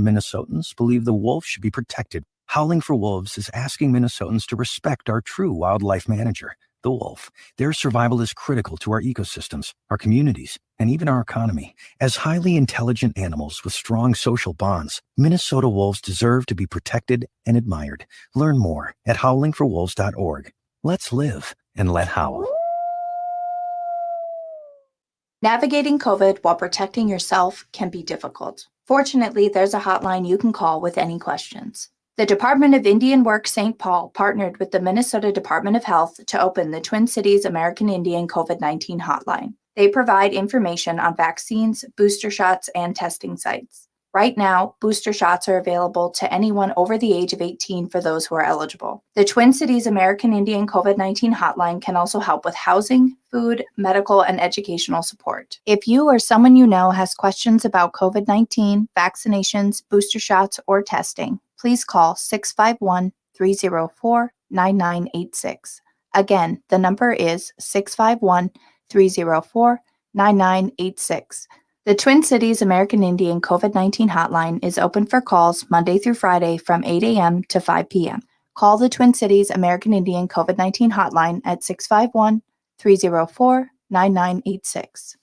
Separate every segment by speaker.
Speaker 1: Minnesotans believe the wolf should be protected. Howling for Wolves is asking Minnesotans to respect our true wildlife manager, the wolf. Their survival is critical to our ecosystems, our communities, and even our economy. As highly intelligent animals with strong social bonds, Minnesota wolves deserve to be protected and admired. Learn more at howlingforwolves.org. Let's live and let howl.
Speaker 2: Navigating COVID while protecting yourself can be difficult. Fortunately, there's a hotline you can call with any questions. The Department of Indian Work St. Paul partnered with the Minnesota Department of Health to open the Twin Cities American Indian COVID-19 hotline. They provide information on vaccines, booster shots, and testing sites. Right now, booster shots are available to anyone over the age of 18 for those who are eligible. The Twin Cities American Indian COVID-19 hotline can also help with housing, food, medical, and educational support. If you or someone you know has questions about COVID-19, vaccinations, booster shots, or testing, please call 651-304-9986. Again, the number is 651-304-9986. The Twin Cities American Indian COVID-19 hotline is open for calls Monday through Friday from 8 a.m. to 5 p.m. Call the Twin Cities American Indian COVID-19 hotline at 651-304-9986.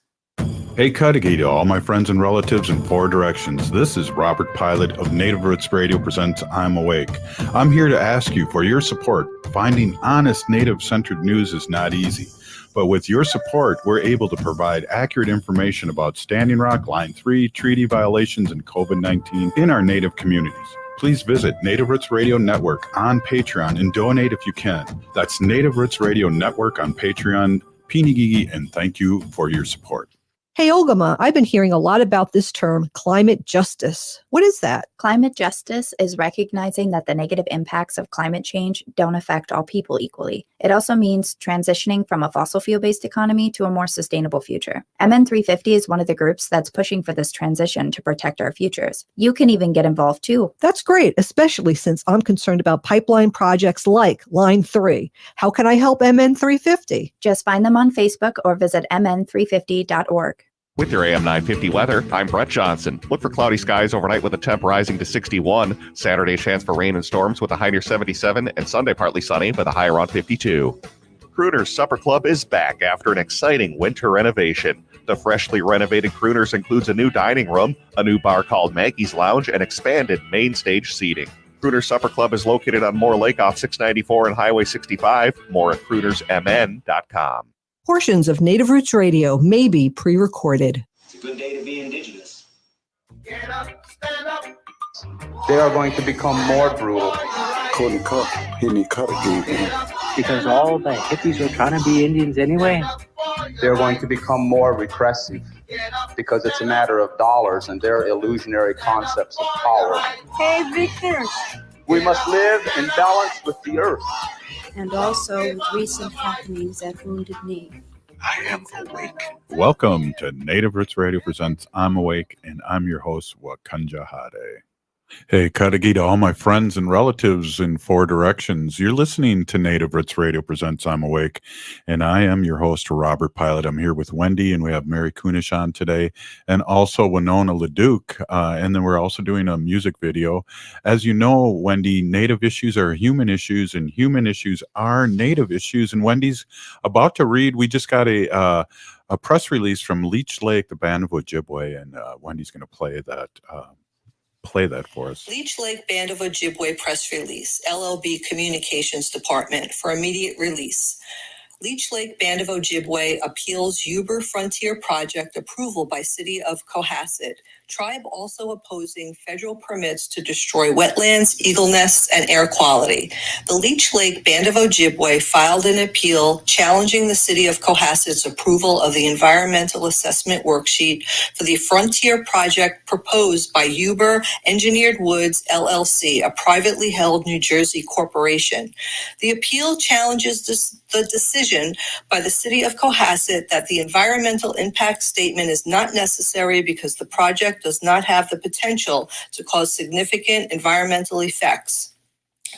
Speaker 3: Hey, Cudahy to all my friends and relatives in four directions. This is Robert Pilot of Native Roots Radio presents I'm Awake. I'm here to ask you for your support. Finding honest Native-centered news is not easy. But with your support, we're able to provide accurate information about Standing Rock, Line 3, treaty violations, and COVID-19 in our Native communities. Please visit Native Roots Radio Network on Patreon and donate if you can. That's Native Roots Radio Network on Patreon. Pinigigi, and thank you for your support.
Speaker 4: Hey, Olgama, I've been hearing a lot about this term, climate justice. What is that?
Speaker 2: Climate justice is recognizing that the negative impacts of climate change don't affect all people equally. It also means transitioning from a fossil fuel-based economy to a more sustainable future. MN350 is one of the groups that's pushing for this transition to protect our futures. You can even get involved too.
Speaker 4: That's great, especially since I'm concerned about pipeline projects like Line 3. How can I help MN350?
Speaker 2: Just find them on Facebook or visit mn350.org.
Speaker 5: With your AM 950 weather, I'm Brett Johnson. Look for cloudy skies overnight with a temp rising to 61. Saturday chance for rain and storms with a high near 77. And Sunday partly sunny with a high around 52. Crooner's Supper Club is back after an exciting winter renovation. The freshly renovated Crooner's includes a new dining room, a new bar called Maggie's Lounge, and expanded main stage seating. Crooner's Supper Club is located on Moore Lake off 694 and Highway 65. More at CroonersMN.com.
Speaker 4: Portions of Native Roots Radio may be pre-recorded.
Speaker 6: It's a good day to be indigenous.
Speaker 7: Get up, stand up.
Speaker 8: They are going to become more brutal.
Speaker 9: Couldn't cut, Henny cut again.
Speaker 10: Because all the hippies are trying to be Indians anyway.
Speaker 8: They're going to become more repressive because it's a matter of dollars and their illusionary concepts of power.
Speaker 11: Hey, Victor.
Speaker 8: We must live in balance with the earth.
Speaker 11: And also with recent happenings at Wounded Knee.
Speaker 9: I am awake.
Speaker 3: Welcome to Native Roots Radio presents I'm Awake, and I'm your host, Wakanja Hade. Hey, Cudahy to all my friends and relatives in four directions. You're listening to Native Roots Radio presents I'm Awake, and I am your host, Robert Pilot. I'm here with Wendy, and we have Mary Kunesh on today, and also Winona Leduc, and then we're also doing a music video. As you know, Wendy, Native issues are human issues, and human issues are Native issues, and Wendy's about to read. We just got a press release from Leech Lake, the band of Ojibwe, and Wendy's going to play that for us.
Speaker 12: Leech Lake Band of Ojibwe press release, LLB Communications Department for immediate release. Leech Lake Band of Ojibwe appeals Uber Frontier Project approval by City of Cohasset. Tribe also opposing federal permits to destroy wetlands, eagle nests, and air quality. The Leech Lake Band of Ojibwe filed an appeal challenging the City of Cohasset's approval of the environmental assessment worksheet for the Frontier Project proposed by Uber Engineered Woods, LLC, a privately held New Jersey corporation. The appeal challenges the decision by the City of Cohasset that the environmental impact statement is not necessary because the project does not have the potential to cause significant environmental effects.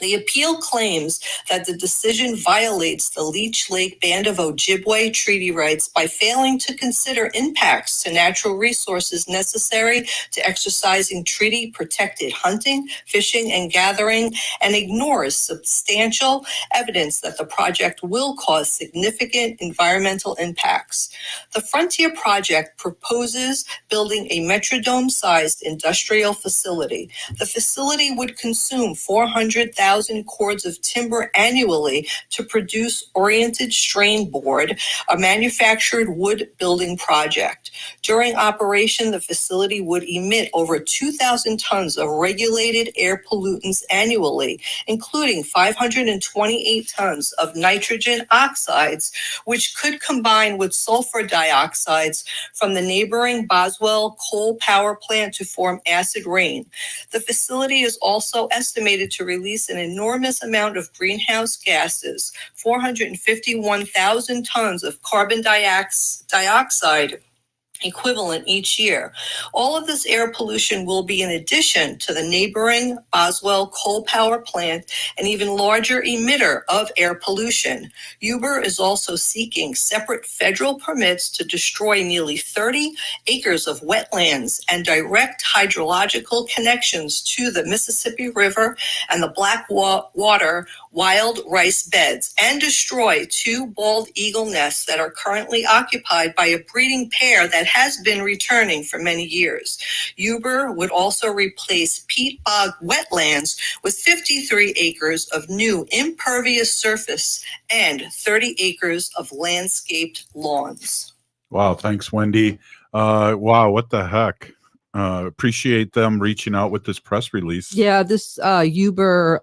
Speaker 12: The appeal claims that the decision violates the Leech Lake Band of Ojibwe treaty rights by failing to consider impacts to natural resources necessary to exercising treaty-protected hunting, fishing, and gathering, and ignores substantial evidence that the project will cause significant environmental impacts. The Frontier Project proposes building a Metrodome-sized industrial facility. The facility would consume 400,000 cords of timber annually to produce oriented strain board, a manufactured wood building project. During operation, the facility would emit over 2,000 tons of regulated air pollutants annually, including 528 tons of nitrogen oxides, which could combine with sulfur dioxides from the neighboring Boswell coal power plant to form acid rain. The facility is also estimated to release an enormous amount of greenhouse gases, 451,000 tons of carbon dioxide equivalent each year. All of this air pollution will be in addition to the neighboring Boswell coal power plant, an even larger emitter of air pollution. Uber is also seeking separate federal permits to destroy nearly 30 acres of wetlands and direct hydrological connections to the Mississippi River and the Blackwater wild rice beds, and destroy 2 bald eagle nests that are currently occupied by a breeding pair that has been returning for many years. Uber would also replace peat bog wetlands with 53 acres of new impervious surface and 30 acres of landscaped lawns.
Speaker 3: Wow, thanks, Wendy. Wow, what the heck? Appreciate them reaching out with this press release.
Speaker 4: Yeah, this Uber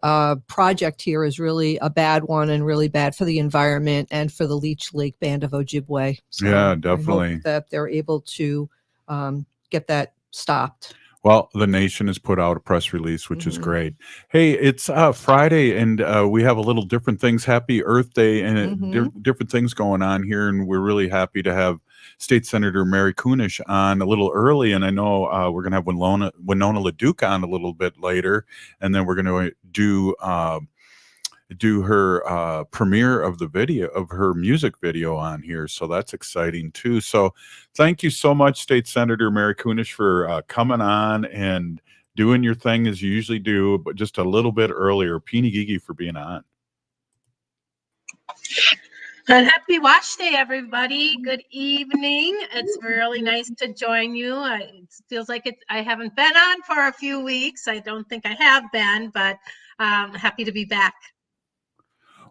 Speaker 4: project here is really a bad one and really bad for the environment and for the Leech Lake Band of Ojibwe. So
Speaker 3: yeah, definitely.
Speaker 4: I hope that they're able to get that stopped.
Speaker 3: Well, the nation has put out a press release, which is great. Hey, it's Friday, and we have a little different things. Happy Earth Day, and different things going on here, and we're really happy to have State Senator Mary Kunesh on a little early, and I know we're going to have Winona Leduc on a little bit later, and then we're going to do her premiere of the video of her music video on here, so that's exciting too. So thank you so much, State Senator Mary Kunesh, for coming on and doing your thing as you usually do, but just a little bit earlier. Peeny Gigi for being on.
Speaker 13: And happy Wash Day, everybody. Good evening. It's really nice to join you. It feels like I haven't been on for a few weeks. I don't think I have been, but happy to be back.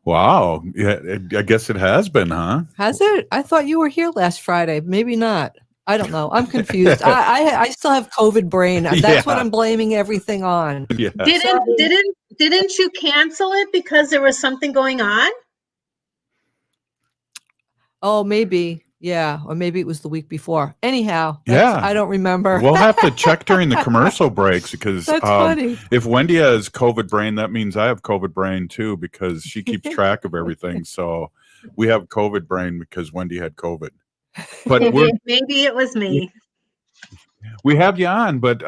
Speaker 3: Wow. Yeah, I guess it has been, huh?
Speaker 4: Has it? I thought you were here last Friday. Maybe not. I don't know. I'm confused. I still have COVID brain. That's what I'm blaming everything on.
Speaker 3: Yeah.
Speaker 13: Didn't you cancel it because there was something going on?
Speaker 4: Oh, maybe. Yeah. Or maybe it was the week before. Anyhow,
Speaker 3: yeah,
Speaker 4: I don't remember.
Speaker 3: We'll have to check during the commercial breaks because
Speaker 4: that's funny.
Speaker 3: If Wendy has COVID brain, that means I have COVID brain too, because she keeps track of everything. So we have COVID brain because Wendy had COVID. But
Speaker 13: maybe it was me.
Speaker 3: We have you on, but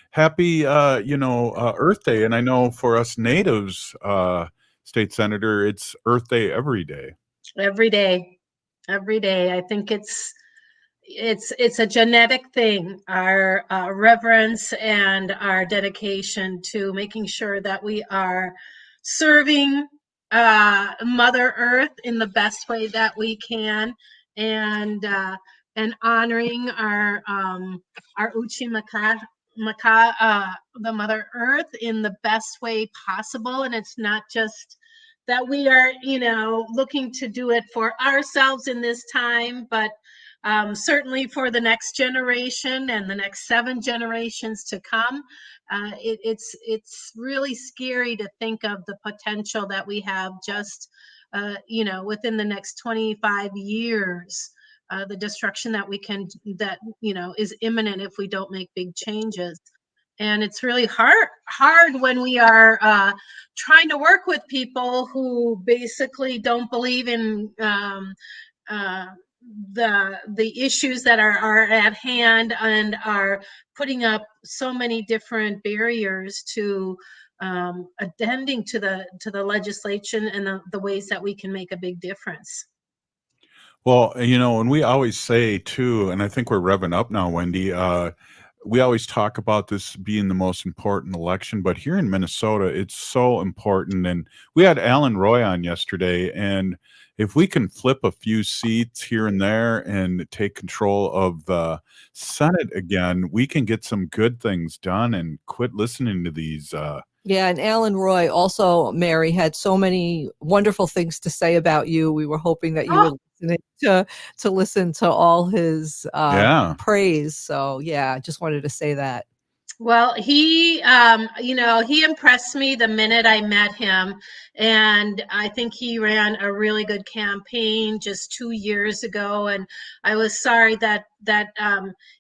Speaker 3: happy Earth Day. And I know for us natives, State Senator, it's Earth Day every day.
Speaker 13: Every day. I think it's a genetic thing, our reverence and our dedication to making sure that we are serving Mother Earth in the best way that we can, and honoring our Uchi Maka, the Mother Earth, in the best way possible. And it's not just that we are, looking to do it for ourselves in this time, but certainly for the next generation and the next 7 generations to come. It's really scary to think of the potential that we have just, within the next 25 years, the destruction that is imminent if we don't make big changes. And it's really hard when we are trying to work with people who basically don't believe in the issues that are at hand and are putting up so many different barriers to attending to the legislation and the ways that we can make a big difference.
Speaker 3: Well, and we always say too, and I think we're revving up now, Wendy. We always talk about this being the most important election, but here in Minnesota, it's so important. And we had Alan Roy on yesterday, and if we can flip a few seats here and there and take control of the Senate again, we can get some good things done and quit listening to these.
Speaker 4: Yeah, and Alan Roy also, Mary, had so many wonderful things to say about you. We were hoping that you would to listen to all his praise. So yeah, just wanted to say that.
Speaker 13: Well, he impressed me the minute I met him, and I think he ran a really good campaign just 2 years ago. And I was sorry that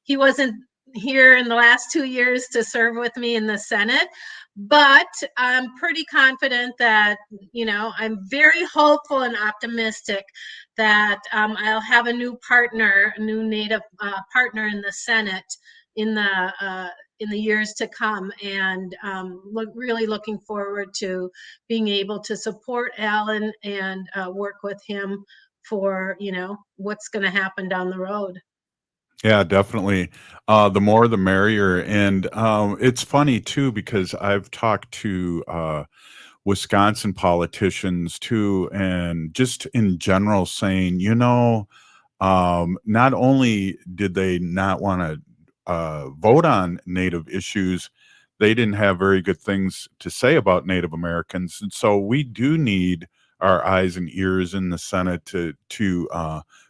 Speaker 13: he wasn't here in the last 2 years to serve with me in the Senate. But I'm pretty confident that, I'm very hopeful and optimistic that I'll have a new Native partner in the Senate in the years to come, and really looking forward to being able to support Alan and work with him for what's going to happen down the road.
Speaker 3: Yeah, definitely. The more, the merrier. And it's funny too, because I've talked to Wisconsin politicians too, and just in general saying, not only did they not want to vote on Native issues, they didn't have very good things to say about Native Americans. And so we do need our eyes and ears in the Senate to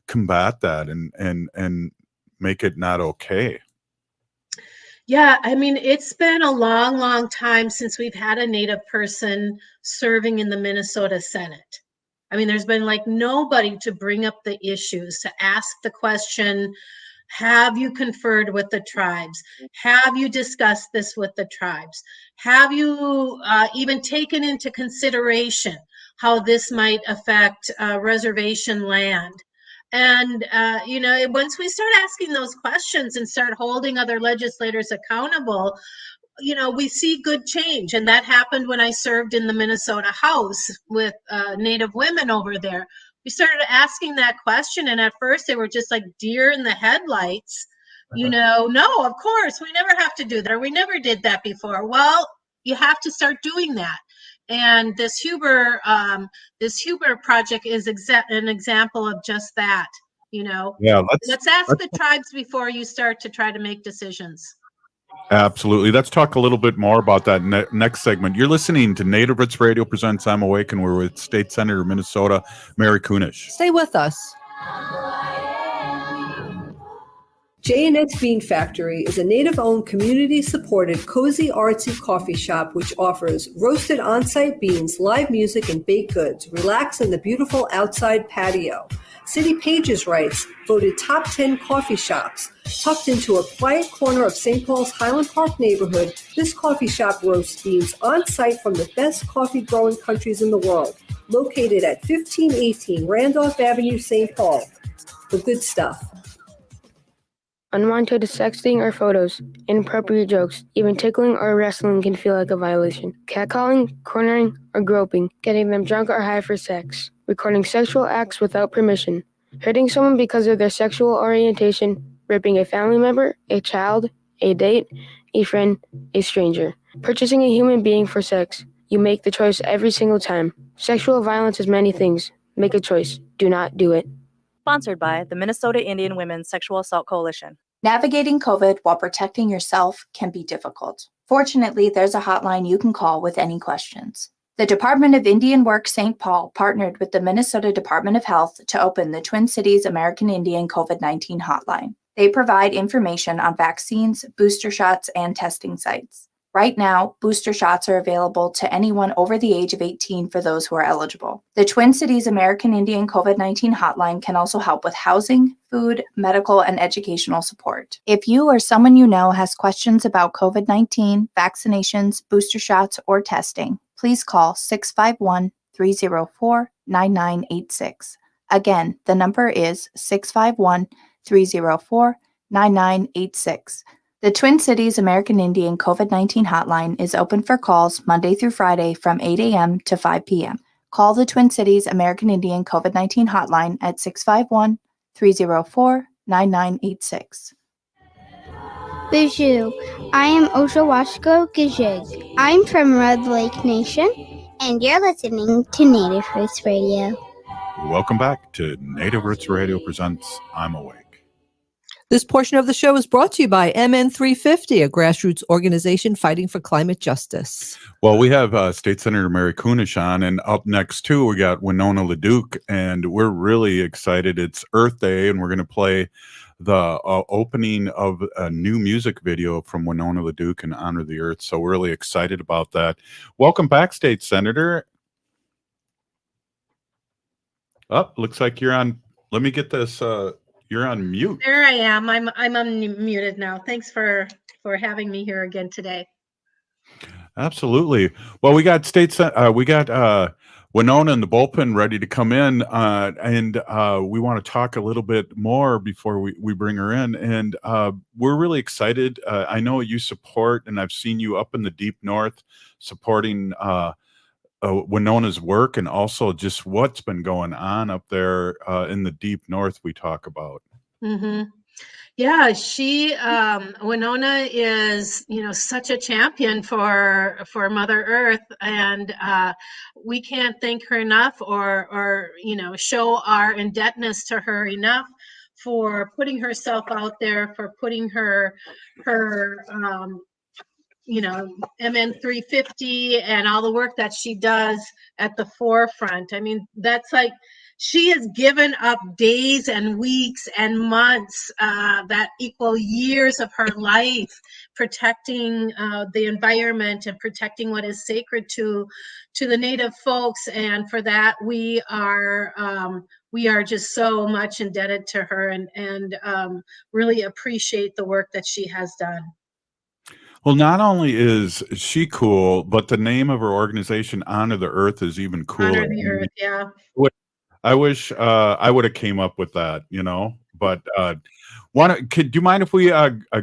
Speaker 3: combat that and make it not okay.
Speaker 13: Yeah, I mean, it's been a long, long time since we've had a Native person serving in the Minnesota Senate. I mean, there's been like nobody to bring up the issues, to ask the question, have you conferred with the tribes? Have you discussed this with the tribes? Have you even taken into consideration how this might affect reservation land? And, once we start asking those questions and start holding other legislators accountable, we see good change. And that happened when I served in the Minnesota House with Native women over there. We started asking that question. And at first they were just like deer in the headlights. No, of course, we never have to do that. Or we never did that before. Well, you have to start doing that. And this Huber project is an example of just that.
Speaker 3: Yeah,
Speaker 13: let's ask the tribes before you start to try to make decisions.
Speaker 3: Absolutely. Let's talk a little bit more about that next segment. You're listening to Native Roots Radio presents I'm Awake, and we're with State Senator of Minnesota, Mary Kunesh.
Speaker 4: Stay with us.
Speaker 14: J&X Bean Factory is a Native-owned, community-supported, cozy, artsy coffee shop which offers roasted on-site beans, live music, and baked goods. Relax in the beautiful outside patio. City Pages writes, voted top 10 coffee shops. Tucked into a quiet corner of St. Paul's Highland Park neighborhood, this coffee shop roasts beans on-site from the best coffee-growing countries in the world. Located at 1518 Randolph Avenue, St. Paul. The good stuff.
Speaker 15: Unwanted sexting or photos, inappropriate jokes, even tickling or wrestling can feel like a violation. Catcalling, cornering, or groping, getting them drunk or high for sex, recording sexual acts without permission, hurting someone because of their sexual orientation, raping a family member, a child, a date, a friend, a stranger, purchasing a human being for sex. You make the choice every single time. Sexual violence is many things. Make a choice. Do not do it.
Speaker 16: Sponsored by the Minnesota Indian Women's Sexual Assault Coalition.
Speaker 2: Navigating COVID while protecting yourself can be difficult. Fortunately, there's a hotline you can call with any questions. The Department of Indian Works St. Paul partnered with the Minnesota Department of Health to open the Twin Cities American Indian COVID-19 hotline. They provide information on vaccines, booster shots, and testing sites. Right now, booster shots are available to anyone over the age of 18 for those who are eligible. The Twin Cities American Indian COVID-19 hotline can also help with housing, food, medical, and educational support. If you or someone you know has questions about COVID-19, vaccinations, booster shots, or testing, please call 651-304-9986. Again, the number is 651-304-9986. The Twin Cities American Indian COVID-19 hotline is open for calls Monday through Friday from 8 a.m. to 5 p.m. Call the Twin Cities American Indian COVID-19 hotline at 651-304-9986.
Speaker 17: Bonjour, I am Oshawashko Gajig. I'm from Red Lake Nation, and you're listening to Native Roots Radio.
Speaker 3: Welcome back to Native Roots Radio presents I'm Awake.
Speaker 4: This portion of the show is brought to you by MN350, a grassroots organization fighting for climate justice.
Speaker 3: Well, we have State Senator Mary Kunesh on, and up next, too, we got Winona Leduc, and we're really excited. It's Earth Day, and we're going to play the opening of a new music video from Winona Leduc in honor of the Earth, so we're really excited about that. Welcome back, State Senator. Oh, looks like you're on. Let me get this. You're on mute.
Speaker 13: There I am. I'm unmuted now. Thanks for having me here again today.
Speaker 3: Absolutely. Well, we got Winona and the bullpen ready to come in, and we want to talk a little bit more before we bring her in. And we're really excited. I know you support, and I've seen you up in the deep north supporting Winona's work, and also just what's been going on up there in the deep north we talk about.
Speaker 13: Mm-hmm. Yeah, Winona is, such a champion for Mother Earth, and we can't thank her enough or show our indebtedness to her enough for putting herself out there, for putting her MN350 and all the work that she does at the forefront. I mean, that's like, she has given up days and weeks and months that equal years of her life protecting the environment and protecting what is sacred to the Native folks. And for that, we are just so much indebted to her and really appreciate the work that she has done.
Speaker 3: Well, not only is she cool, but the name of her organization, Honor the Earth, is even cooler.
Speaker 13: Honor the Earth, yeah.
Speaker 3: I wish I would have came up with that, But do you mind if we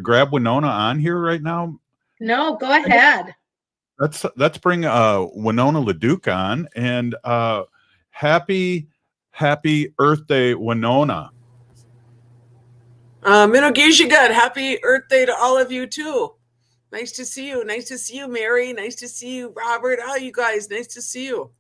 Speaker 3: grab Winona on here right now?
Speaker 13: No, go ahead.
Speaker 3: Let's bring Winona Leduc on, and happy Earth Day, Winona.
Speaker 18: Minogishigat, happy Earth Day to all of you too. Nice to see you. Nice to see you, Mary. Nice to see you, Robert. Oh, you guys, nice to see you.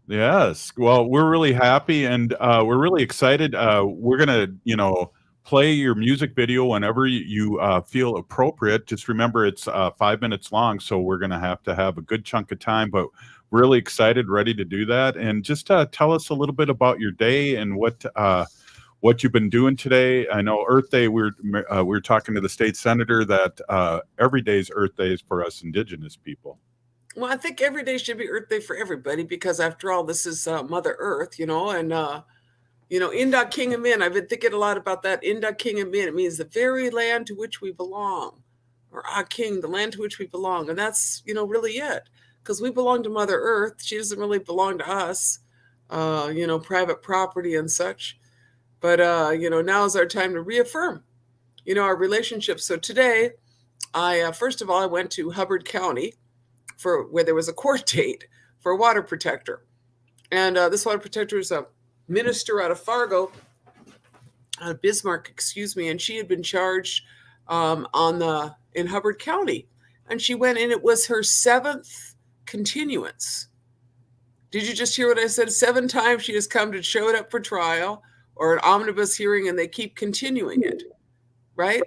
Speaker 3: Yes. Well, we're really happy, and we're really excited. We're going to, play your music video whenever you feel appropriate. Just remember, it's 5 minutes long, so we're going to have a good chunk of time, but really excited, ready to do that. And just tell us a little bit about your day and what you've been doing today. I know Earth Day, we're talking to the state senator that every day is Earth Day for us Indigenous people.
Speaker 18: Well, I think every day should be Earth Day for everybody, because after all, this is Mother Earth, and Indak King Amin, I've been thinking a lot about that. Indak King Amin, it means the very land to which we belong, or King, the land to which we belong. And that's, really it, because we belong to Mother Earth. She doesn't really belong to us, private property and such. But, now is our time to reaffirm, our relationship. So today, first of all, I went to Hubbard County where there was a court date for a water protector. And this water protector is a minister out of Fargo, out of Bismarck, and she had been charged in Hubbard County. And she went in, it was her 7th continuance. Did you just hear what I said? 7 times she has come to show it up for trial or an omnibus hearing, and they keep continuing it, right?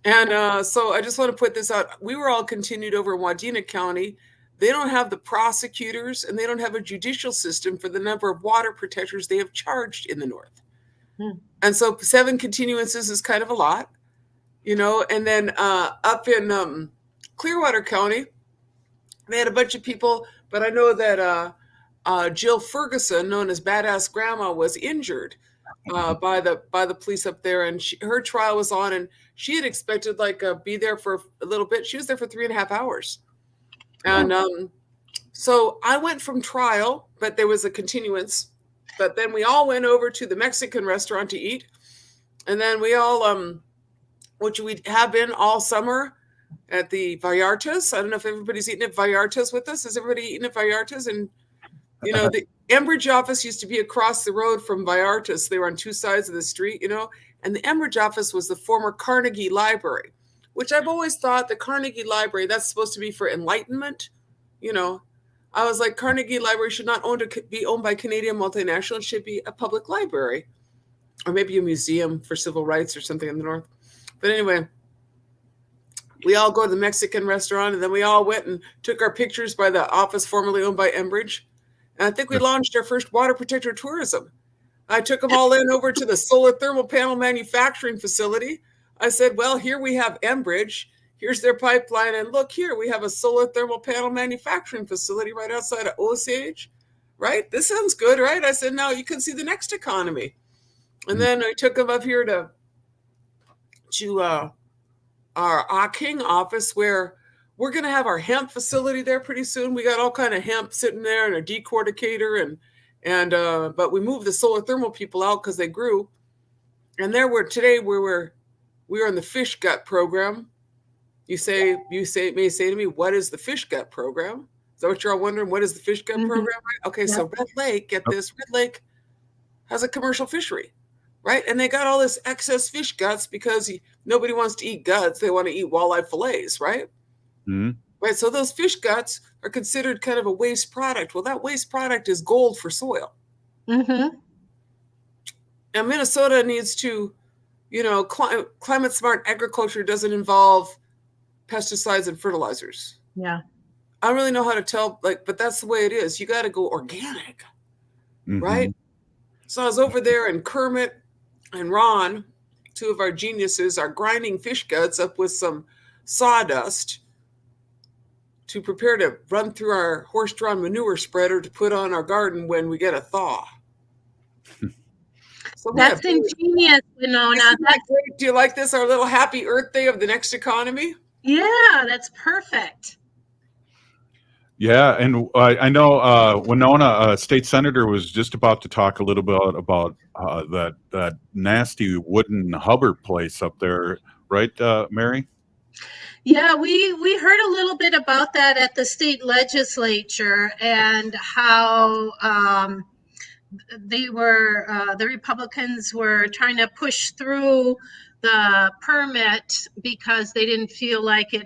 Speaker 18: And so I just want to put this out. We were all continued over in Wadena County. They don't have the prosecutors, and they don't have a judicial system for the number of water protectors they have charged in the north. And so 7 continuances is kind of a lot, and then up in Clearwater County, they had a bunch of people, but I know that Jill Ferguson, known as Badass Grandma, was injured by the police up there, and her trial was on, and she had expected be there for a little bit. She was there for 3.5 hours. And so I went from trial, but there was a continuance, But then we all went over to the Mexican restaurant to eat. And then we all, which we have been all summer at the Vallartas. I don't know if everybody's eating at Vallartas with us. Is everybody eating at Vallartas? And, you know, the Enbridge office used to be across the road from Vallartas. They were on two sides of the street, you know, and the Enbridge office was the former Carnegie Library, which I've always thought the Carnegie Library, that's supposed to be for enlightenment. You know, I was like, Carnegie Library should not be owned by Canadian multinational. It should be a public library or maybe a museum for civil rights or something in the North. But anyway, we all go to the Mexican restaurant, and then we all went and took our pictures by the office formerly owned by Enbridge. And I think we launched our first water protector tourism. I took them all in over to the solar thermal panel manufacturing facility. I said, well, here we have Enbridge. Here's their pipeline. And look here, we have a solar thermal panel manufacturing facility right outside of Osage. Right? This sounds good, right? I said, now you can see the next economy. And then I took them up here to our King office, where we're going to have our hemp facility there pretty soon. We got all kind of hemp sitting there and a decorticator, but we moved the solar thermal people out because they grew. And there today we were in the fish gut program. You may say to me, what is the fish gut program? Is that what you're all wondering? What is the fish gut program? Right? Okay, so Red Lake, get this, Red Lake has a commercial fishery, right? And they got all this excess fish guts because nobody wants to eat guts. They want to eat walleye fillets, right? Mm-hmm. Right, so those fish guts are considered kind of a waste product. Well, that waste product is gold for soil. Mm-hmm. And Minnesota needs to, you know, climate smart agriculture doesn't involve pesticides and fertilizers.
Speaker 13: Yeah.
Speaker 18: I don't really know how to tell, but that's the way it is. You got to go organic, right? So I was over there, and Kermit and Ron, two of our geniuses, are grinding fish guts up with some sawdust to prepare to run through our horse-drawn manure spreader to put on our garden when we get a thaw. So
Speaker 13: that's ingenious, Winona.
Speaker 18: Great. Do you like this, our little happy Earth Day of the next economy?
Speaker 13: Yeah, that's perfect.
Speaker 3: Yeah, and I know Winona, state senator, was just about to talk a little bit about that nasty wooden Hubbard place up there, right, Mary?
Speaker 13: Yeah, we heard a little bit about that at the state legislature, and how the Republicans were trying to push through the permit because they didn't feel like it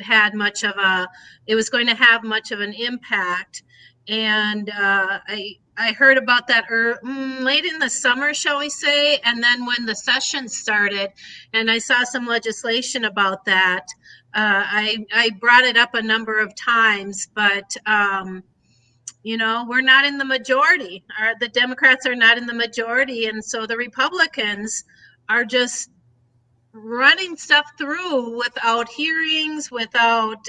Speaker 13: was going to have much of an impact. And I heard about that late in the summer, shall we say, and then when the session started, and I saw some legislation about that. I brought it up a number of times, but you know, we're not in the majority. The Democrats are not in the majority, and so the Republicans are just running stuff through without hearings, without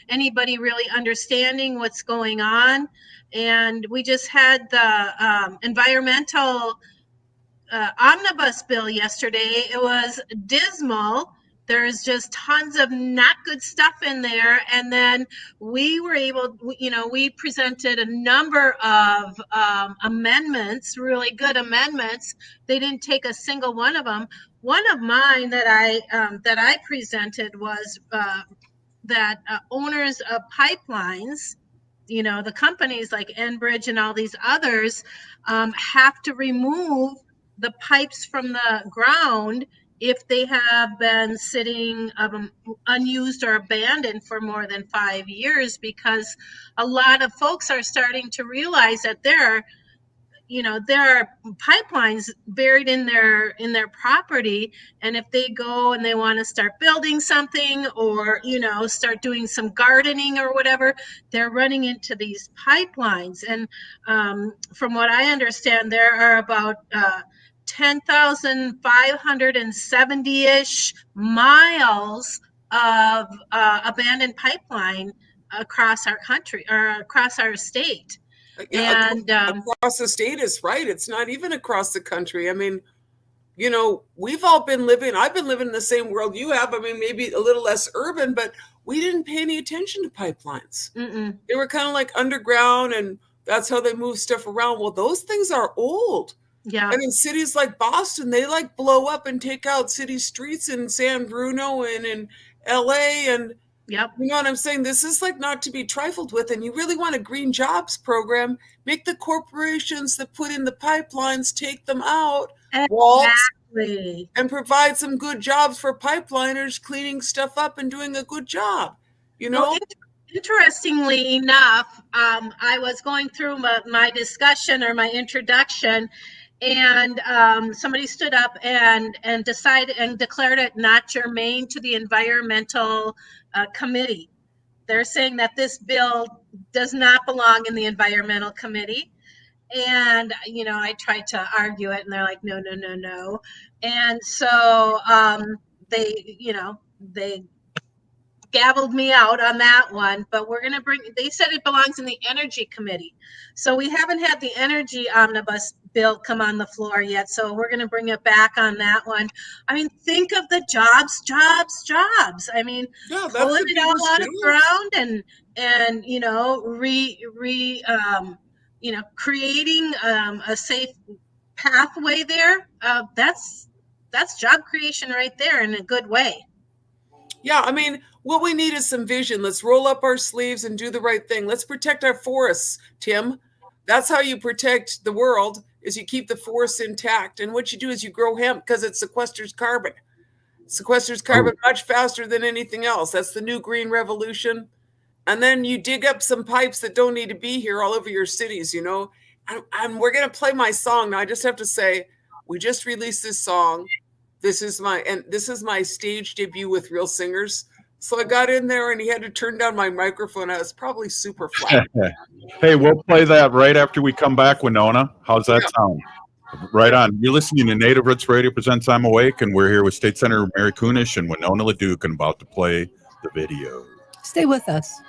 Speaker 13: anybody really understanding what's going on. And we just had the environmental omnibus bill yesterday. It was dismal. There's just tons of not good stuff in there. And then we were able, you know, we presented a number of amendments, really good amendments. They didn't take a single one of them. One of mine that I presented was that owners of pipelines, you know, the companies like Enbridge and all these others, have to remove the pipes from the ground if they have been sitting unused or abandoned for more than 5 years, because a lot of folks are starting to realize that there are pipelines buried in their property, and if they go and they want to start building something, or, you know, start doing some gardening or whatever, they're running into these pipelines. And from what I understand, there are about 10,570-ish miles of abandoned pipeline across our country, or across our state.
Speaker 18: Yeah, and across the state is right. It's not even across the country. I mean, you know, I've been living in the same world you have. I mean, maybe a little less urban, but we didn't pay any attention to pipelines. Mm-mm. They were kind of like underground, and That's how they move stuff around. Well, those things are old.
Speaker 13: Yeah.
Speaker 18: And in cities like Boston, they like blow up and take out city streets in San Bruno and in LA. And
Speaker 13: yep.
Speaker 18: You know what I'm saying? This is like not to be trifled with. And you really want a green jobs program, make the corporations that put in the pipelines, take them out,
Speaker 13: exactly.
Speaker 18: and provide some good jobs for pipeliners cleaning stuff up and doing a good job. You know?
Speaker 13: Well, interestingly enough, I was going through my discussion or my introduction, and somebody stood up and decided and declared it not germane to the environmental committee. They're saying that this bill does not belong in the environmental committee. And, you know, I tried to argue it, and they're like, no. And so they gabbled me out on that one, but we're going to they said it belongs in the energy committee. So we haven't had the energy omnibus bill come on the floor yet. So we're going to bring it back on that one. I mean, think of the jobs. I mean, pulling it all out of ground and, you know, creating a safe pathway there. That's job creation right there in a good way.
Speaker 18: Yeah, I mean, what we need is some vision. Let's roll up our sleeves and do the right thing. Let's protect our forests, Tim. That's how you protect the world, is you keep the forests intact. And what you do is you grow hemp because it sequesters carbon. Sequesters carbon much faster than anything else. That's the new green revolution. And then you dig up some pipes that don't need to be here all over your cities, you know. And we're going to play my song. Now, I just have to say, we just released this song. This is my stage debut with real singers. So I got in there and he had to turn down my microphone. I was probably super flat.
Speaker 3: Hey, we'll play that right after we come back, Winona. How's that sound? Right on. You're listening to Native Roots Radio presents I'm Awake, and we're here with State Senator Mary Kunesh and Winona Leduc and about to play the video.
Speaker 4: Stay with us.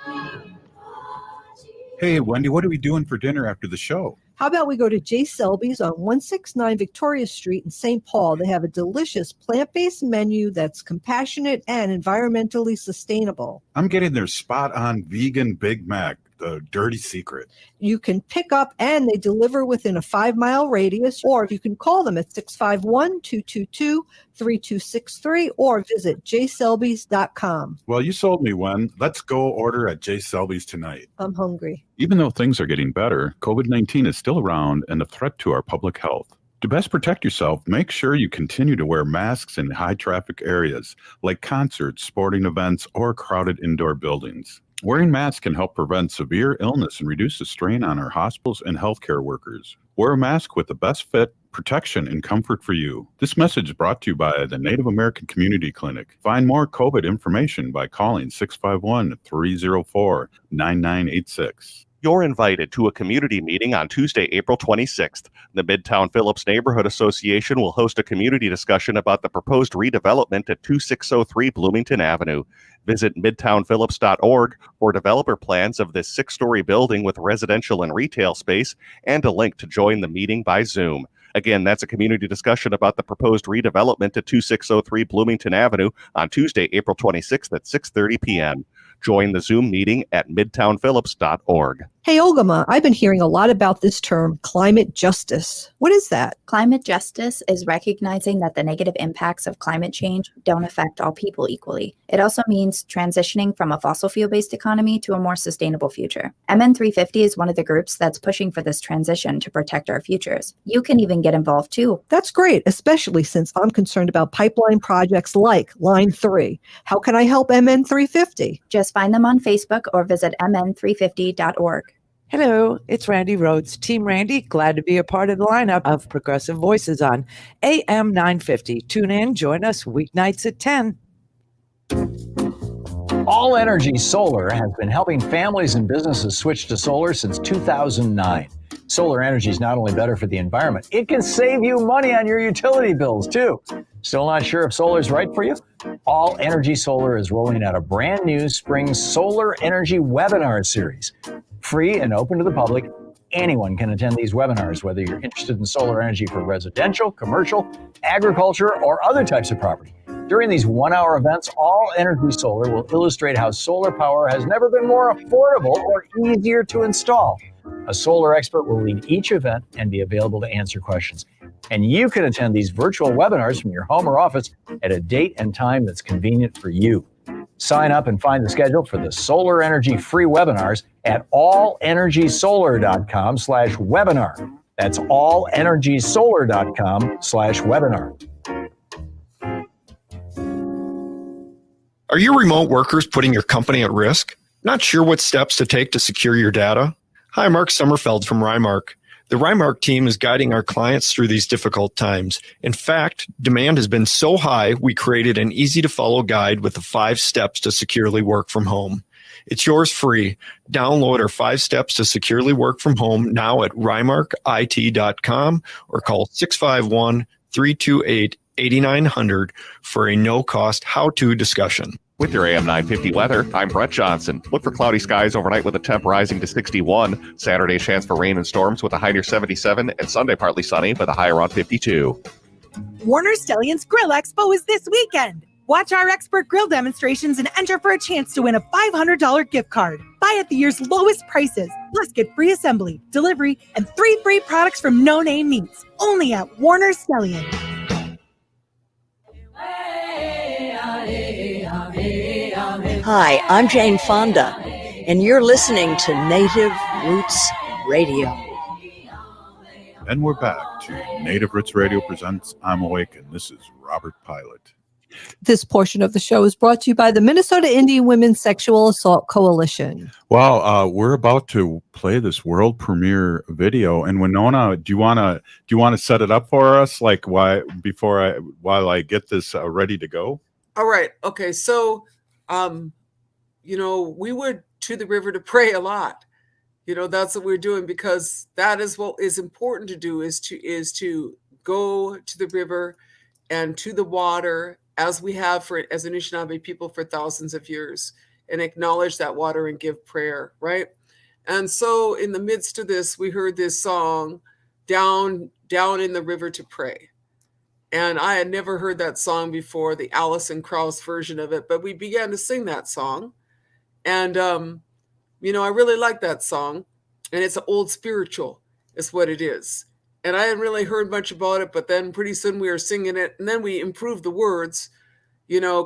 Speaker 3: Hey, Wendy, what are we doing for dinner after the show?
Speaker 14: How about we go to J. Selby's on 169 Victoria Street in St. Paul? They have a delicious plant-based menu that's compassionate and environmentally sustainable.
Speaker 3: I'm getting their spot-on vegan Big Mac, the dirty secret.
Speaker 14: You can pick up and they deliver within a 5-mile radius, or you can call them at 651-222-3263 or visit jselbys.com.
Speaker 3: Well, you sold me, Wen. Let's go order at J. Selby's tonight.
Speaker 14: I'm hungry.
Speaker 3: Even though things are getting better, COVID-19 is still around and a threat to our public health. To best protect yourself, make sure you continue to wear masks in high-traffic areas like concerts, sporting events, or crowded indoor buildings. Wearing masks can help prevent severe illness and reduce the strain on our hospitals and healthcare workers. Wear a mask with the best fit, protection, and comfort for you. This message is brought to you by the Native American Community Clinic. Find more COVID information by calling 651-304-9986.
Speaker 5: You're invited to a community meeting on Tuesday, April 26th. The Midtown Phillips Neighborhood Association will host a community discussion about the proposed redevelopment at 2603 Bloomington Avenue. Visit midtownphillips.org for developer plans of this 6-story building with residential and retail space and a link to join the meeting by Zoom. Again, that's a community discussion about the proposed redevelopment at 2603 Bloomington Avenue on Tuesday, April 26th at 6:30 p.m. Join the Zoom meeting at midtownphillips.org.
Speaker 14: Hey, Ogama, I've been hearing a lot about this term, climate justice. What is that?
Speaker 2: Climate justice is recognizing that the negative impacts of climate change don't affect all people equally. It also means transitioning from a fossil fuel-based economy to a more sustainable future. MN350 is one of the groups that's pushing for this transition to protect our futures. You can even get involved too.
Speaker 14: That's great, especially since I'm concerned about pipeline projects like Line 3. How can I help MN350?
Speaker 2: Just find them on Facebook or visit mn350.org.
Speaker 19: Hello, it's Randy Rhodes. Team Randy, glad to be a part of the lineup of Progressive Voices on AM 950. Tune in, join us weeknights at 10.
Speaker 20: All Energy Solar has been helping families and businesses switch to solar since 2009. Solar energy is not only better for the environment, it can save you money on your utility bills too. Still not sure if solar is right for you? All Energy Solar is rolling out a brand new spring solar energy webinar series. Free and open to the public, anyone can attend these webinars, whether you're interested in solar energy for residential, commercial, agriculture, or other types of property. During these one-hour events, All Energy Solar will illustrate how solar power has never been more affordable or easier to install. A solar expert will lead each event and be available to answer questions. And you can attend these virtual webinars from your home or office at a date and time that's convenient for you. Sign up and find the schedule for the Solar Energy free webinars at allenergysolar.com/webinar. That's allenergysolar.com/webinar.
Speaker 21: Are your remote workers putting your company at risk? Not sure what steps to take to secure your data? Hi, Mark Sommerfeld from Rymark. The Rymark team is guiding our clients through these difficult times. In fact, demand has been so high, we created an easy-to-follow guide with the 5 steps to securely work from home. It's yours free. Download our 5 steps to securely work from home now at rymarkit.com or call 651-328-8900 for a no-cost how-to discussion.
Speaker 5: With your AM 950 weather, I'm Brett Johnson. Look for cloudy skies overnight with a temp rising to 61. Saturday, chance for rain and storms with a high near 77. And Sunday, partly sunny with a high around 52.
Speaker 22: Warner Stellian's Grill Expo is this weekend. Watch our expert grill demonstrations and enter for a chance to win a $500 gift card. Buy at the year's lowest prices, plus get free assembly, delivery, and 3 free products from No Name Meats. Only at Warner Stellian.
Speaker 23: Hi, I'm Jane Fonda, and you're listening to Native Roots Radio.
Speaker 3: And we're back to Native Roots Radio presents I'm Awake, and this is Robert Pilot.
Speaker 4: This portion of the show is brought to you by the Minnesota Indian Women's Sexual Assault Coalition.
Speaker 3: Well, we're about to play this world premiere video, and Winona, do you want to set it up for us, like while I get this ready to go?
Speaker 18: All right. Okay. So, we went to the river to pray a lot. That's what we're doing, because that is what is important to do, is to go to the river and to the water, as we have as Anishinaabe people for thousands of years, and acknowledge that water and give prayer, right? And so in the midst of this, we heard this song, Down in the River to Pray. And I had never heard that song before, the Alison Krauss version of it, but we began to sing that song. And, I really like that song. And it's an old spiritual, is what it is. And I hadn't really heard much about it, but then pretty soon we were singing it. And then we improved the words,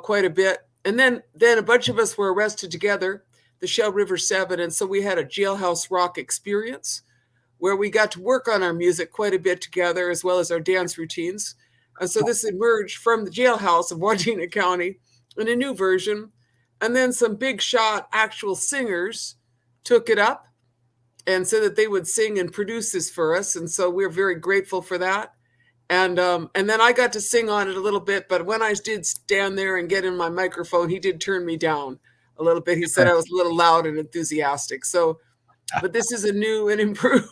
Speaker 18: quite a bit. And then a bunch of us were arrested together, the Shell River 7. And so we had a jailhouse rock experience where we got to work on our music quite a bit together, as well as our dance routines. And so this emerged from the jailhouse of Wadena County in a new version. And then some big shot actual singers took it up and said that they would sing and produce this for us. And so we're very grateful for that. And then I got to sing on it a little bit. But when I did stand there and get in my microphone, he did turn me down a little bit. He said I was a little loud and enthusiastic. So, but this is a new and improved.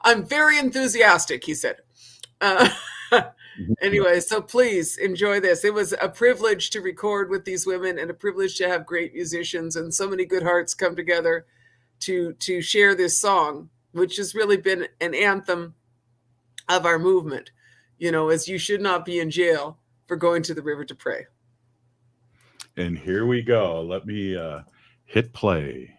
Speaker 18: I'm very enthusiastic, he said. Anyway, so please enjoy this. It was a privilege to record with these women, and a privilege to have great musicians and so many good hearts come together to share this song, which has really been an anthem of our movement, as you should not be in jail for going to the river to pray.
Speaker 3: And here we go. Let me hit play.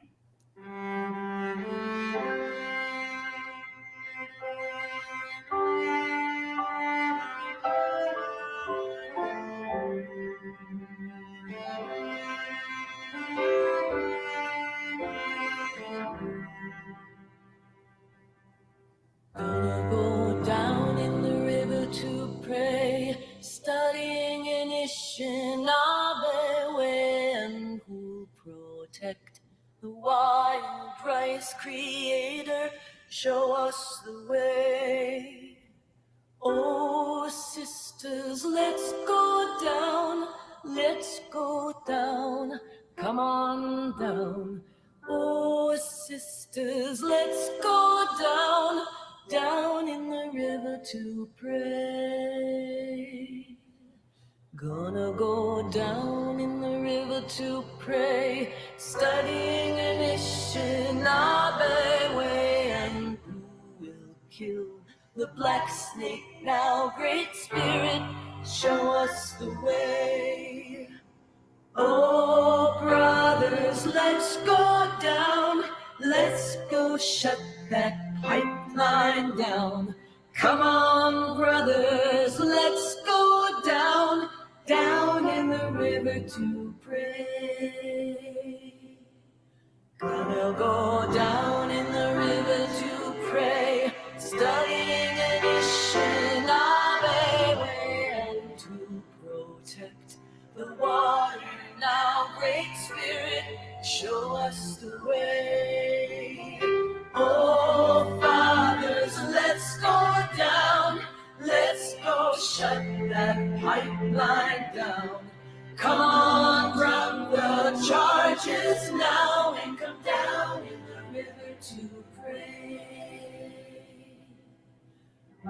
Speaker 24: Studying Anishinaabe way, and who protect the wild rice creator, show us the way. Oh, sisters, let's go down, come on down. Oh, sisters, let's go down in the river to pray. Gonna go down in the river to pray, studying Anishinaabe way, and who will kill the black snake now? Great Spirit, show us the way. Oh, brothers, let's go go shut that pipeline down. Come on, brothers, let's go down, down in the river to pray. Gonna go down in the river to pray, studying Anishinaabe way and to protect the water. Now, Great Spirit, show us the way. Oh, fathers, let's go down. Let's go shut that pipeline down. Come on, run the charges now and come down in the river to pray.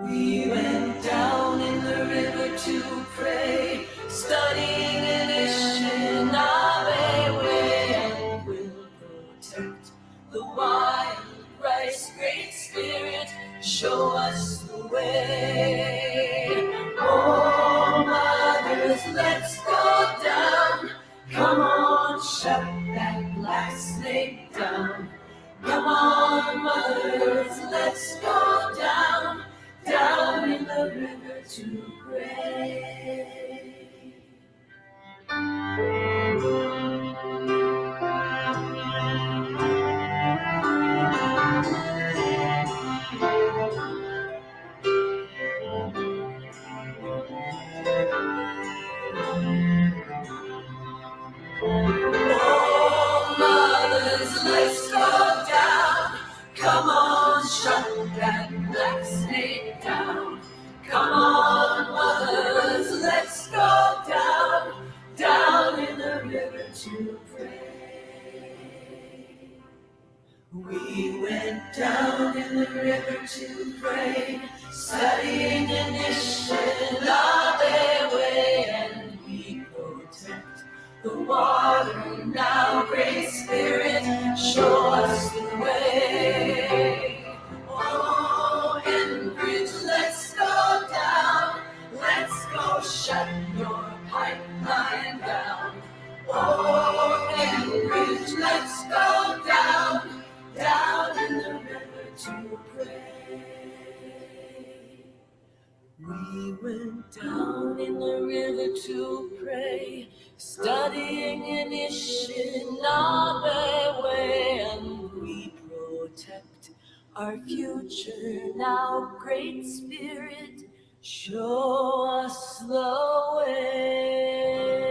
Speaker 24: We went down in the river to pray, studying Anishinaabe way, and will protect the wild rice. Great Spirit, show us the way. Oh, mothers, let's go down. Come on, shut that black snake down. Come on, mothers, let's go down, down in the river to pray. Oh, mothers, let's go down. Come on, shut that black snake down. Come on, mothers, let's go down, down in the river to pray. We went down in the river to pray, studying Anishinaabe way, and we protect the water. Now, Great Spirit, show us the way. Oh, Enbridge, let's go down. Let's go shut your pipeline down. Oh, Enbridge, let's go down, down in the river to pray. We went down in the river to pray, studying Anishinaabe way, and we protect our future. Now, Great Spirit, show us the way.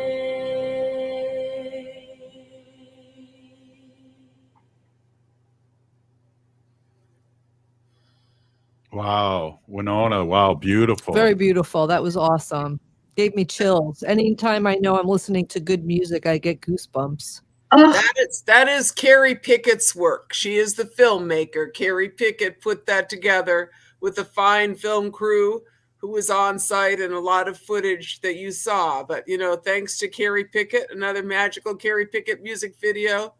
Speaker 3: Wow, Winona, wow, beautiful.
Speaker 4: Very beautiful. That was awesome. Gave me chills. Anytime I know I'm listening to good music, I get goosebumps.
Speaker 18: That is Carrie Pickett's work. She is the filmmaker. Carrie Pickett put that together with a fine film crew who was on site and a lot of footage that you saw. But, thanks to Carrie Pickett, another magical Carrie Pickett music video,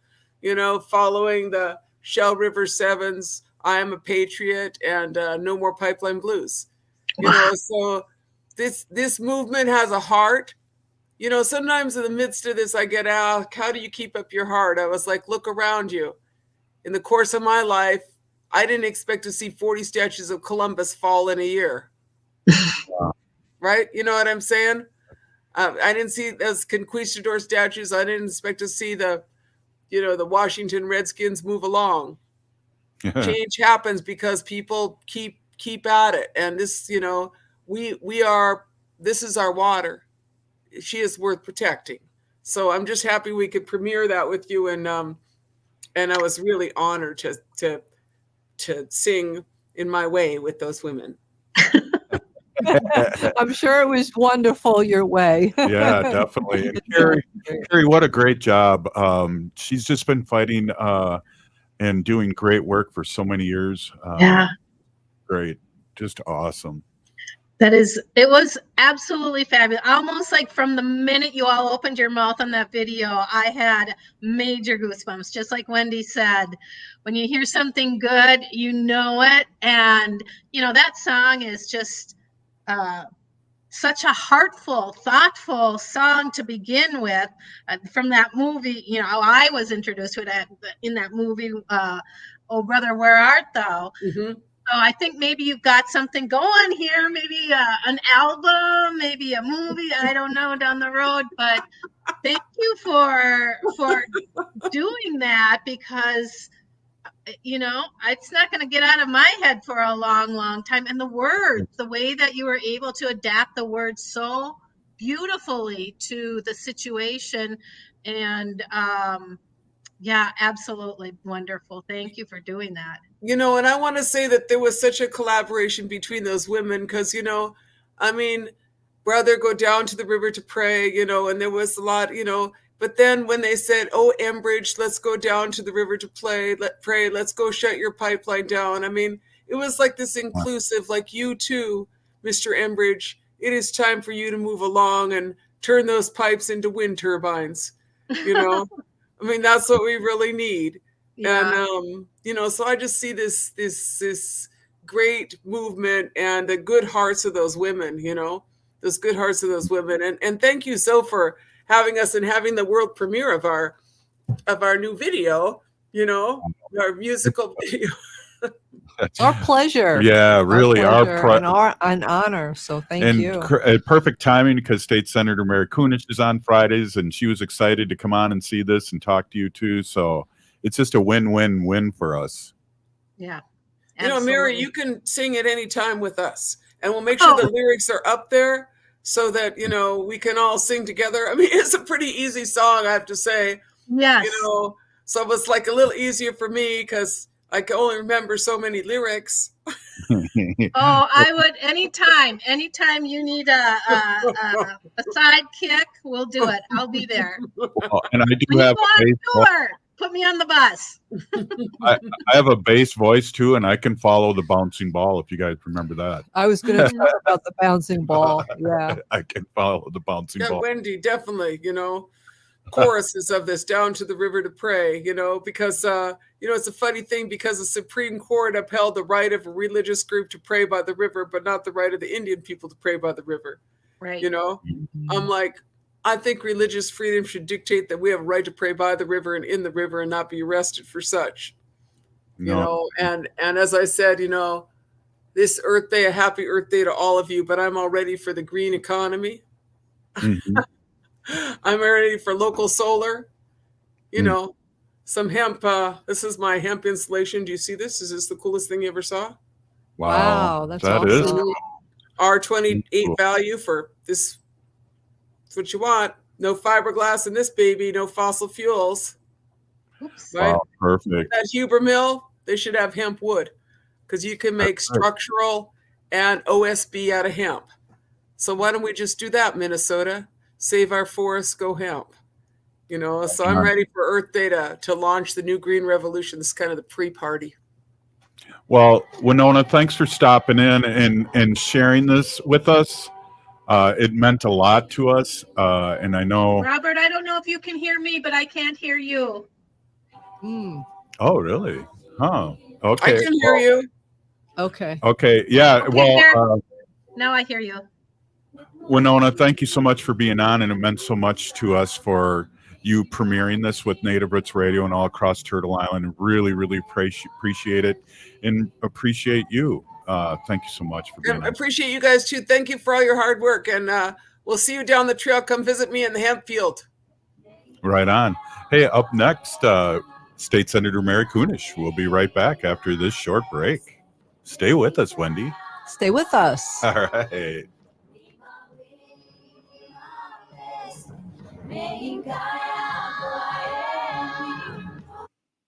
Speaker 18: following the Shell River Sevens, I Am a Patriot, and No More Pipeline Blues. So this movement has a heart. Sometimes in the midst of this, I get out, how do you keep up your heart? I was like, look around you. In the course of my life, I didn't expect to see 40 statues of Columbus fall in a year. Right? You know what I'm saying? I didn't see those conquistador statues. I didn't expect to see the Washington Redskins move along. Change happens because people keep at it. And this, this is our water. She is worth protecting. So I'm just happy we could premiere that with you, and I was really honored to sing in my way with those women.
Speaker 4: I'm sure it was wonderful your way.
Speaker 3: Yeah, definitely. And Carrie, what a great job. She's just been fighting and doing great work for so many years.
Speaker 13: Yeah.
Speaker 3: Great. Just awesome.
Speaker 13: It was absolutely fabulous. Almost like from the minute you all opened your mouth on that video, I had major goosebumps. Just like Wendy said, when you hear something good, you know it. And, that song is just such a heartful, thoughtful song to begin with from that movie. You know, I was introduced to it in that movie, Oh Brother, Where Art Thou?
Speaker 18: Mm-hmm.
Speaker 13: So I think maybe you've got something going here, maybe an album, maybe a movie, I don't know, down the road. But thank you for doing that, because you know, it's not going to get out of my head for a long, long time. And the words, the way that you were able to adapt the words so beautifully to the situation. And yeah, absolutely wonderful. Thank you for doing that.
Speaker 18: You know, and I want to say that there was such a collaboration between those women because, you know, I mean, brother, go down to the river to pray, you know, and there was a lot, you know, but then when they said, oh, Enbridge, let's go down to the river to pray, let's go shut your pipeline down. I mean, it was like this inclusive, like you too, Mr. Enbridge, it is time for you to move along and turn those pipes into wind turbines, you know. I mean, that's what we really need. Yeah. And, you know, so I just see this great movement and the good hearts of those women, you know, those good hearts of those women. And thank you so for having us and having the world premiere of our new video, you know, our musical video.
Speaker 4: Our pleasure.
Speaker 3: Yeah, really,
Speaker 4: an honor. So thank you.
Speaker 3: Perfect timing because State Senator Mary Kunesh is on Fridays, and she was excited to come on and see this and talk to you too. So it's just a win-win-win for us.
Speaker 13: Yeah.
Speaker 18: You know, Mary, you can sing at any time with us, and we'll make sure the lyrics are up there so that, you know, we can all sing together. I mean, it's a pretty easy song, I have to say.
Speaker 13: Yes.
Speaker 18: You know, so it was like a little easier for me because I can only remember so many lyrics.
Speaker 13: Oh, I would anytime you need a sidekick, we'll do it. I'll be there.
Speaker 3: And I do have a bass
Speaker 13: tour, put me on the bus.
Speaker 3: I have a bass voice too, and I can follow the bouncing ball. If you guys remember that,
Speaker 4: I was going to talk about the bouncing ball. Yeah,
Speaker 3: I can follow the bouncing ball.
Speaker 18: Wendy, definitely. You know, choruses of this down to the river to pray. You know, because you know, it's a funny thing because the Supreme Court upheld the right of a religious group to pray by the river, but not the right of the Indian people to pray by the river.
Speaker 13: Right.
Speaker 18: You know, I'm like, I think religious freedom should dictate that we have a right to pray by the river and in the river and not be arrested for such. You know, and as I said, you know, this Earth Day, a happy Earth Day to all of you, but I'm all ready for the green economy. Mm-hmm. I'm ready for local solar, you know, some hemp. This is my hemp insulation. Do you see this? Is this the coolest thing you ever saw?
Speaker 4: Wow, that's awesome.
Speaker 3: Is
Speaker 18: R28 value for this. That's what you want. No fiberglass in this baby. No fossil fuels.
Speaker 13: Oops.
Speaker 18: Right?
Speaker 3: Wow, perfect.
Speaker 18: That Huber mill, they should have hemp wood because you can make structural and OSB out of hemp. So why don't we just do that, Minnesota? Save our forests, go hemp. You know, so I'm ready for Earth Day to launch the new green revolution. This is kind of the pre-party.
Speaker 3: Well, Winona, thanks for stopping in and sharing this with us. It meant a lot to us, and I know.
Speaker 13: Robert, I don't know if you can hear me, but I can't hear you.
Speaker 3: Oh, really? Huh. Okay.
Speaker 18: I can hear you.
Speaker 4: Okay.
Speaker 3: Okay. Yeah. Well,
Speaker 13: now I hear you.
Speaker 3: Winona, thank you so much for being on, and it meant so much to us for you premiering this with Native Roots Radio and all across Turtle Island. Really, really appreciate it and appreciate you. Thank you so much for being on.
Speaker 18: I appreciate you guys too. Thank you for all your hard work, and we'll see you down the trail. Come visit me in the hemp field.
Speaker 3: Right on. Hey, up next, State Senator Mary Kunesh. We'll be right back after this short break. Stay with us, Wendy.
Speaker 4: Stay with us.
Speaker 3: All right.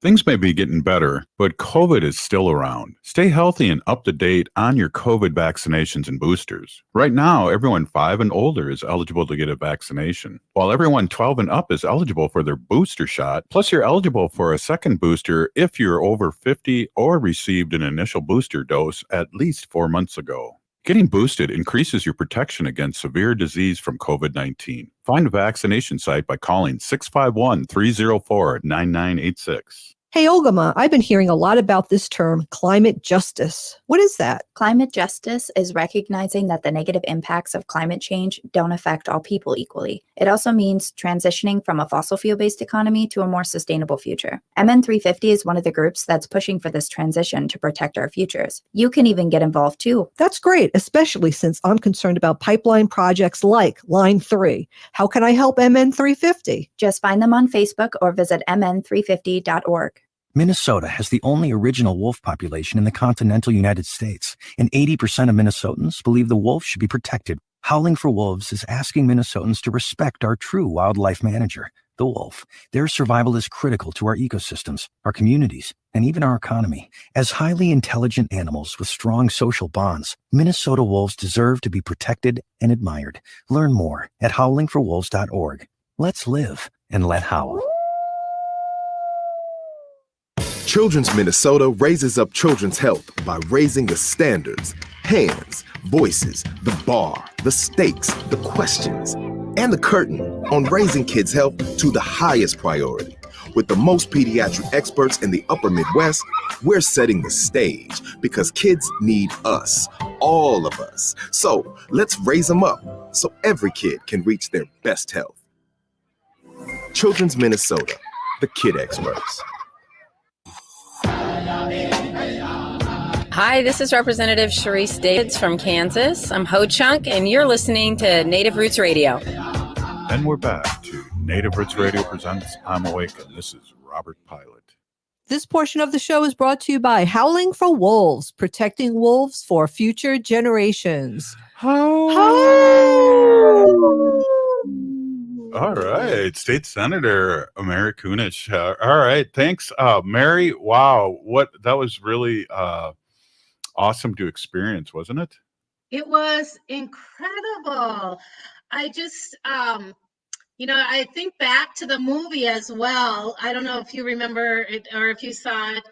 Speaker 3: Things may be getting better, but COVID is still around. Stay healthy and up to date on your COVID vaccinations and boosters. Right now, everyone 5 and older is eligible to get a vaccination, while everyone 12 and up is eligible for their booster shot. Plus, you're eligible for a second booster if you're over 50 or received an initial booster dose at least 4 months ago. Getting boosted increases your protection against severe disease from COVID-19. Find a vaccination site by calling 651-304-9986.
Speaker 4: Hey, Ogama, I've been hearing a lot about this term, climate justice. What is that?
Speaker 2: Climate justice is recognizing that the negative impacts of climate change don't affect all people equally. It also means transitioning from a fossil fuel-based economy to a more sustainable future. MN350 is one of the groups that's pushing for this transition to protect our futures. You can even get involved too.
Speaker 4: That's great, especially since I'm concerned about pipeline projects like Line 3. How can I help MN350?
Speaker 2: Just find them on Facebook or visit mn350.org.
Speaker 1: Minnesota has the only original wolf population in the continental United States, and 80% of Minnesotans believe the wolf should be protected. Howling for Wolves is asking Minnesotans to respect our true wildlife manager, the wolf. Their survival is critical to our ecosystems, our communities, and even our economy. As highly intelligent animals with strong social bonds, Minnesota wolves deserve to be protected and admired. Learn more at howlingforwolves.org. Let's live and let howl.
Speaker 6: Children's Minnesota raises up children's health by raising the standards, hands, voices, the bar, the stakes, the questions, and the curtain on raising kids' health to the highest priority. With the most pediatric experts in the upper Midwest, we're setting the stage because kids need us, all of us. So let's raise them up so every kid can reach their best health. Children's Minnesota, the kid experts.
Speaker 7: Hi, this is Representative Sharice Davids from Kansas. I'm Ho Chunk, and you're listening to Native Roots Radio.
Speaker 3: And we're back to Native Roots Radio presents I'm Awake, and this is Robert Pilot.
Speaker 4: This portion of the show is brought to you by Howling for Wolves, protecting wolves for future generations.
Speaker 3: All right, State Senator Mary Kunesh. All right, thanks, Mary. Wow, that was really awesome to experience, wasn't it?
Speaker 13: It was incredible. I just, I think back to the movie as well. I don't know if you remember it or if you saw it,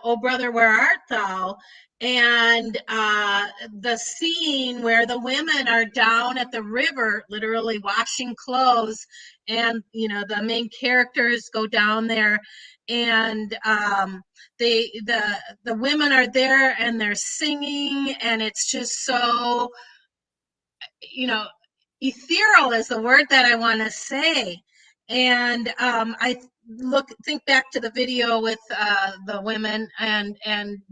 Speaker 13: Oh Brother, Where Art Thou? And the scene where the women are down at the river, literally washing clothes, and the main characters go down there, and the women are there and they're singing, and it's just so ethereal is the word that I want to say. And I think back to the video with the women and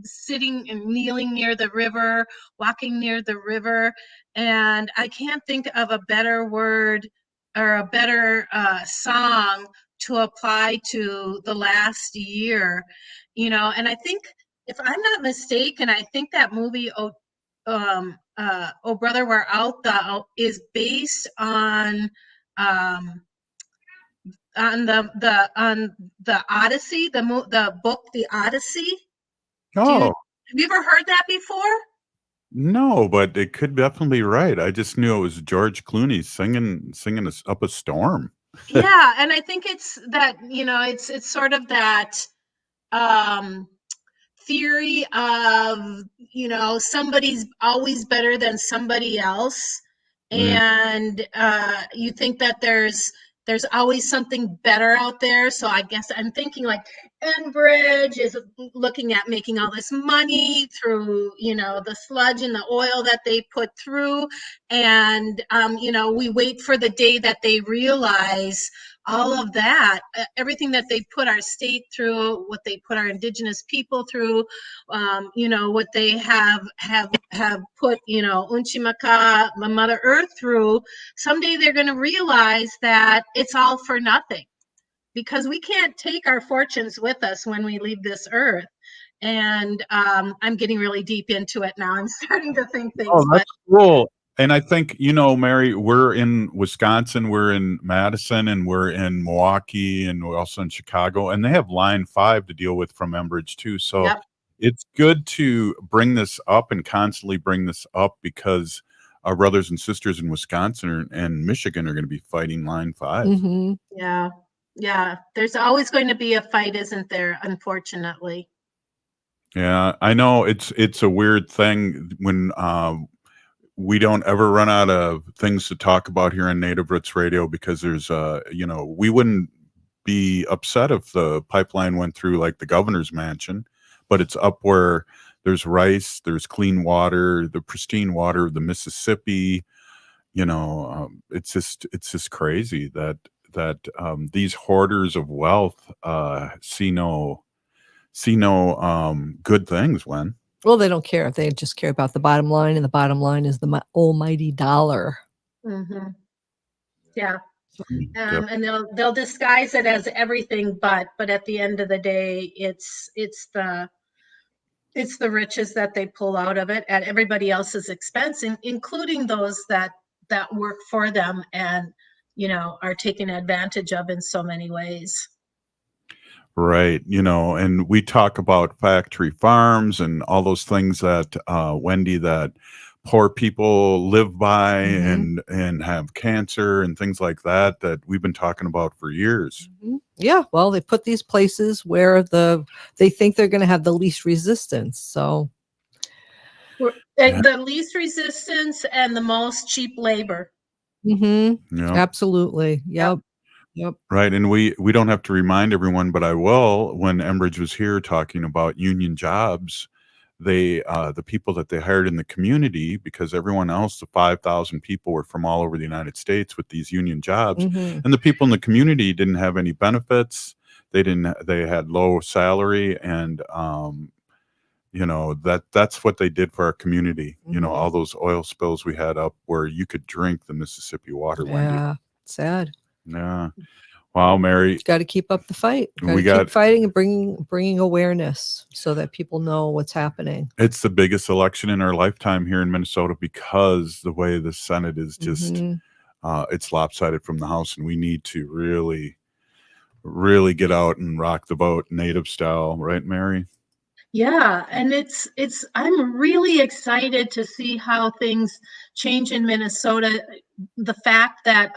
Speaker 13: sitting and kneeling near the river, walking near the river, and I can't think of a better word or a better song to apply to the last year, and I think, if I'm not mistaken, I think that movie Oh Brother, Where Art Thou is based on the Odyssey, the book The Odyssey.
Speaker 3: Oh,
Speaker 13: have you ever heard that before?
Speaker 3: no, but it could definitely be right. I just knew it was George Clooney singing us up a storm.
Speaker 13: Yeah, and I think it's that it's sort of that theory of somebody's always better than somebody else, and you think that there's always something better out there. So I guess I'm thinking like Enbridge is looking at making all this money through the sludge and the oil that they put through, and we wait for the day that they realize all of that, everything that they put our state through, what they put our indigenous people through, what they have put, Unchimaka, the Mother Earth through. Someday they're going to realize that it's all for nothing, because we can't take our fortunes with us when we leave this earth. And I'm getting really deep into it now. I'm starting to think things.
Speaker 3: Oh, that's cool. And I think, Mary, we're in Wisconsin, we're in Madison, and we're in Milwaukee, and we're also in Chicago, and they have Line 5 to deal with from Enbridge too. So It's good to bring this up and constantly bring this up, because our brothers and sisters in Wisconsin and Michigan are going to be fighting Line 5.
Speaker 13: Mm-hmm. Yeah. There's always going to be a fight, isn't there? Unfortunately.
Speaker 3: Yeah, I know it's a weird thing when we don't ever run out of things to talk about here on Native Roots Radio, because there's we wouldn't be upset if the pipeline went through like the governor's mansion, but it's up where there's rice, there's clean water, the pristine water of the Mississippi. It's just crazy that these hoarders of wealth see no good things. When
Speaker 4: Well, they don't care. They just care about the bottom line, and the bottom line is the almighty dollar.
Speaker 13: Mm-hmm. Yeah.
Speaker 3: Yep.
Speaker 13: And they'll disguise it as everything, but at the end of the day, it's the riches that they pull out of it at everybody else's expense, including those that work for them and are taken advantage of in so many ways.
Speaker 3: Right. And we talk about factory farms and all those things that Wendy, that poor people live by and have cancer and things like that we've been talking about for years.
Speaker 4: Yeah, well, they put these places where they think they're going to have the least resistance. So
Speaker 13: the least resistance and the most cheap labor.
Speaker 3: Yep.
Speaker 4: Absolutely. Yep.
Speaker 3: Right. And we don't have to remind everyone, but I will. When Enbridge was here talking about union jobs, the people that they hired in the community, because everyone else, the 5,000 people, were from all over the United States with these union jobs, and the people in the community didn't have any benefits. They had low salary, and that's what they did for our community. All those oil spills we had up where you could drink the Mississippi water. Wendy.
Speaker 4: Yeah, sad.
Speaker 3: Yeah. Wow, Mary.
Speaker 4: Got to keep up the fight.
Speaker 3: We
Speaker 4: keep fighting and bringing awareness so that people know what's happening.
Speaker 3: It's the biggest election in our lifetime here in Minnesota because the way the Senate is just it's lopsided from the House, and we need to really, really get out and rock the vote native style, right, Mary?
Speaker 13: Yeah, and I'm really excited to see how things change in Minnesota. The fact that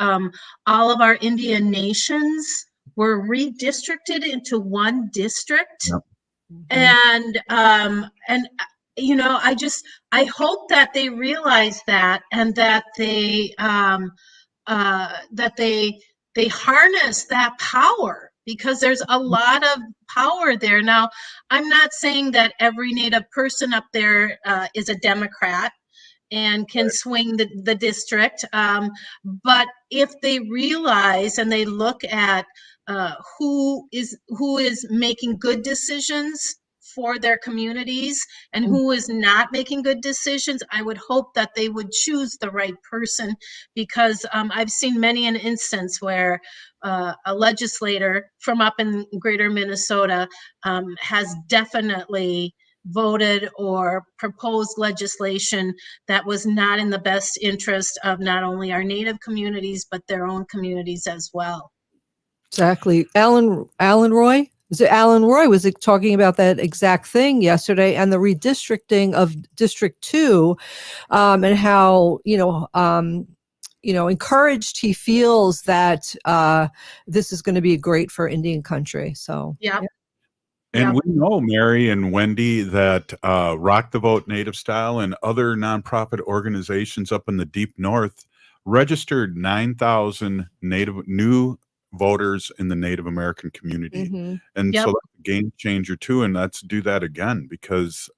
Speaker 13: all of our Indian nations were redistricted into one district.
Speaker 3: Yep.
Speaker 13: And I hope that they realize that, and that they harness that power, because there's a lot of power there. Now, I'm not saying that every Native person up there is a Democrat and can swing the district, but if they realize and they look at who is making good decisions for their communities and who is not making good decisions, I would hope that they would choose the right person, because I've seen many an instance where a legislator from up in greater Minnesota has definitely voted or proposed legislation that was not in the best interest of not only our Native communities, but their own communities as well.
Speaker 4: Exactly. Alan Roy? Was it Alan Roy was talking about that exact thing yesterday, and the redistricting of District 2, and how, encouraged he feels that this is going to be great for Indian country. So,
Speaker 13: yeah.
Speaker 3: And we know, Mary and Wendy, that Rock the Vote Native Style and other nonprofit organizations up in the deep north registered 9,000 new voters in the Native American community. And so that's a game changer too. And let's do that again, because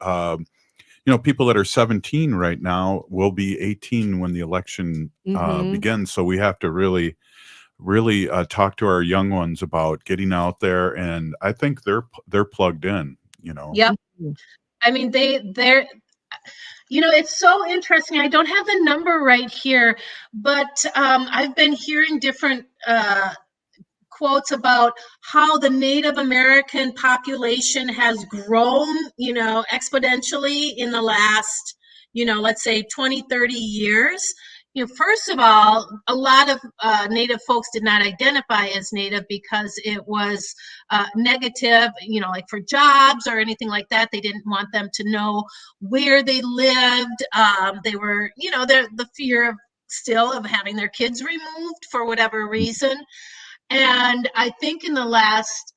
Speaker 3: people that are 17 right now will be 18 when the election begins. So we have to really talk to our young ones about getting out there, and I think they're plugged in.
Speaker 13: Yep. I mean, they're it's so interesting. I don't have the number right here, but I've been hearing different quotes about how the Native American population has grown, exponentially in the last, let's say 20, 30 years. First of all, a lot of Native folks did not identify as Native because it was negative, like for jobs or anything like that. They didn't want them to know where they lived. They were, the fear of having their kids removed for whatever reason. And I think in the last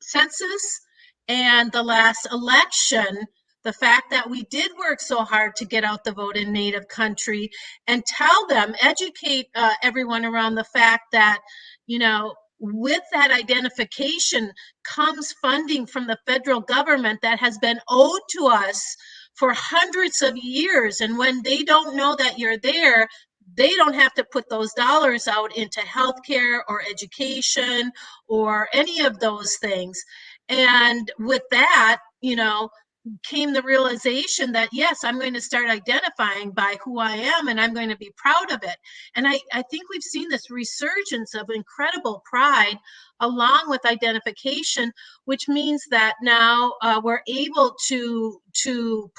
Speaker 13: census and the last election, the fact that we did work so hard to get out the vote in Native country and educate everyone around the fact that, with that identification comes funding from the federal government that has been owed to us for hundreds of years. And when they don't know that you're there, they don't have to put those dollars out into healthcare or education or any of those things. And with that, came the realization that, yes, I'm going to start identifying by who I am, and I'm going to be proud of it. And I think we've seen this resurgence of incredible pride along with identification, which means that now we're able to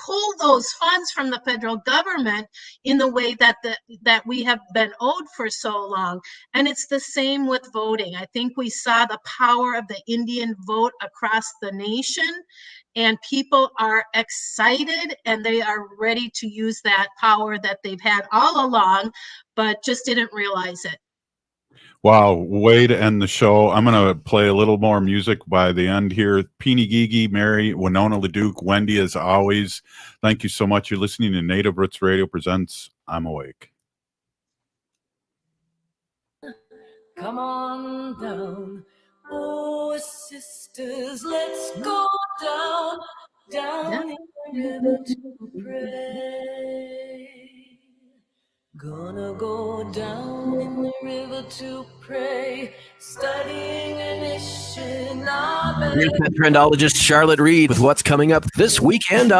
Speaker 13: pull those funds from the federal government in the way that that we have been owed for so long. And it's the same with voting. I think we saw the power of the Indian vote across the nation, and people are excited and they are ready to use that power that they've had all along, but just didn't realize it.
Speaker 3: Wow, way to end the show. I'm going to play a little more music by the end here. Peony Gigi, Mary, Winona Leduc, Wendy, as always, thank you so much. You're listening to Native Roots Radio presents I'm Awake.
Speaker 24: Come on down, oh sisters, let's go down in the river to pray. Gonna go down in the river to pray, studying an Anishinaabe.
Speaker 8: Here's pet trendologist Charlotte Reed with what's coming up this weekend